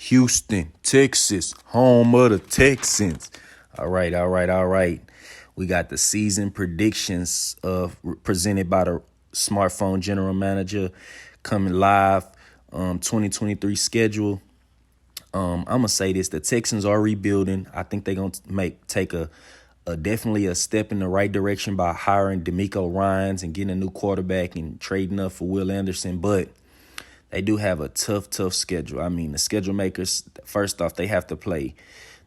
Houston, Texas, home of the Texans. All right. We got the season predictions presented by the smartphone general manager coming live. 2023 schedule. I'm gonna say this: the Texans are rebuilding. I think they're gonna take a definitely a step in the right direction by hiring DeMeco Ryans and getting a new quarterback and trading up for Will Anderson, but they do have a tough schedule. I mean, the schedule makers, first off, they have to play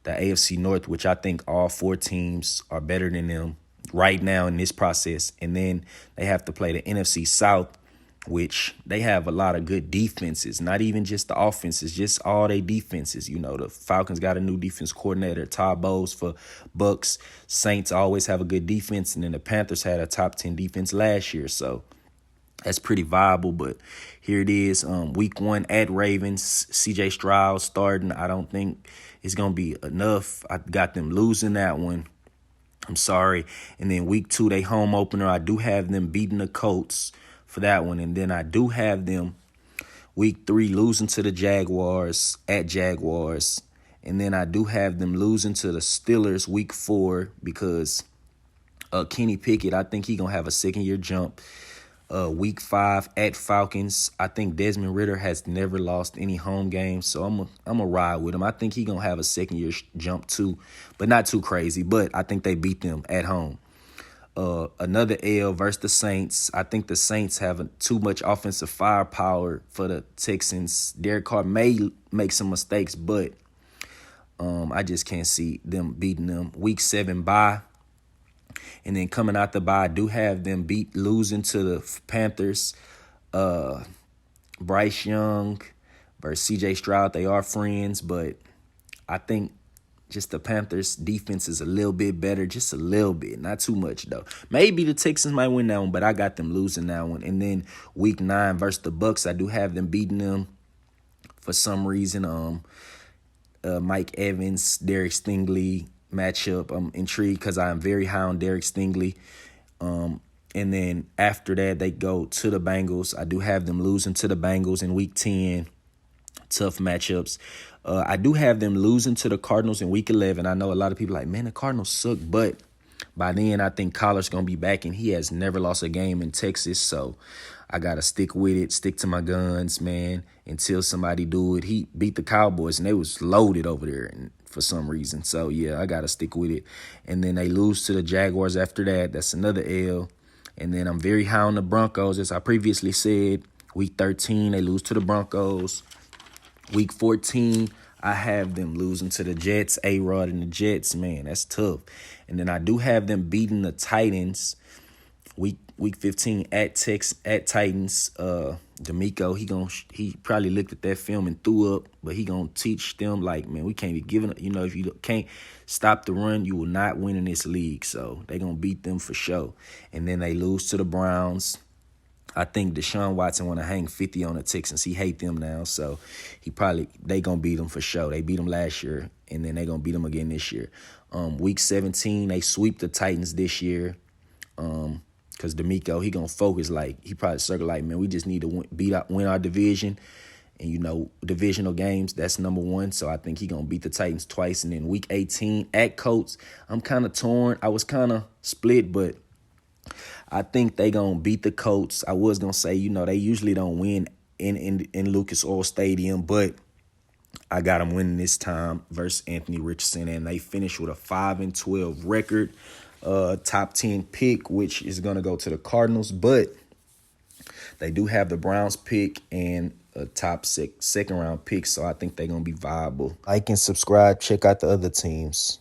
the AFC North, which I think all four teams are better than them right now in this process. And then they have to play the NFC South, which they have a lot of good defenses, not even just the offenses, just all their defenses. You know, the Falcons got a new defense coordinator, Todd Bowles for Bucks. Saints always have a good defense, and then the Panthers had a top 10 defense last year. So that's pretty viable, but here it is. Week 1 at Ravens, CJ Stroud starting. I don't think it's going to be enough. I got them losing that one. I'm sorry. And then week 2, they home opener. I do have them beating the Colts for that one. And then I do have them week 3 losing to the Jaguars at Jaguars. And then I do have them losing to the Steelers week 4 because Kenny Pickett, I think he's going to have a second-year jump. Week 5 at Falcons. I think Desmond Ridder has never lost any home games, so I'm a ride with him. I think he's going to have a second-year jump too, but not too crazy. But I think they beat them at home. Another L versus the Saints. I think the Saints have too much offensive firepower for the Texans. Derek Carr may make some mistakes, but I just can't see them beating them. Week 7 bye. And then coming out the bye, I do have them losing to the Panthers. Bryce Young versus C.J. Stroud, they are friends, but I think just the Panthers' defense is a little bit better, just a little bit, not too much though. Maybe the Texans might win that one, but I got them losing that one. And then week 9 versus the Bucks, I do have them beating them for some reason. Mike Evans, Derek Stingley matchup. I'm intrigued because I'm very high on Derek Stingley. And then after that, they go to the Bengals. I do have them losing to the Bengals in week 10. Tough matchups. I do have them losing to the Cardinals in week 11. I know a lot of people are like, man, the Cardinals suck. But by then, I think Collar's going to be back, and he has never lost a game in Texas. So I got to stick with it, stick to my guns, man, until somebody do it. He beat the Cowboys, and they was loaded over there and for some reason. So, yeah, I got to stick with it. And then they lose to the Jaguars after that. That's another L. And then I'm very high on the Broncos. As I previously said, week 13, they lose to the Broncos. Week 14, I have them losing to the Jets, A-Rod and the Jets. Man, that's tough. And then I do have them beating the Titans. Week 15 at Titans. DeMeco, he probably looked at that film and threw up, but he gonna teach them like, man, we can't be giving up. You know, if you can't stop the run, you will not win in this league. So they gonna beat them for sure. And then they lose to the Browns. I think Deshaun Watson want to hang 50 on the Texans. He hate them now, so they gonna beat them for sure. They beat them last year, and then they gonna beat them again this year. Week 17, they sweep the Titans this year. Because DeMeco, he gonna focus he probably circle man, we just need to win our division, and you know divisional games, that's number 1. So I think he gonna beat the Titans twice. And then week 18 at Colts, I'm kind of torn. I was kind of split, but I think they gonna beat the Colts. I was gonna say, you know, they usually don't win in Lucas Oil Stadium, but I got them winning this time versus Anthony Richardson, and they finish with a 5-12 record. Top 10 pick, which is going to go to the Cardinals, but they do have the Browns pick and a top second round pick, so I think they're going to be viable. Like and subscribe. Check out the other teams.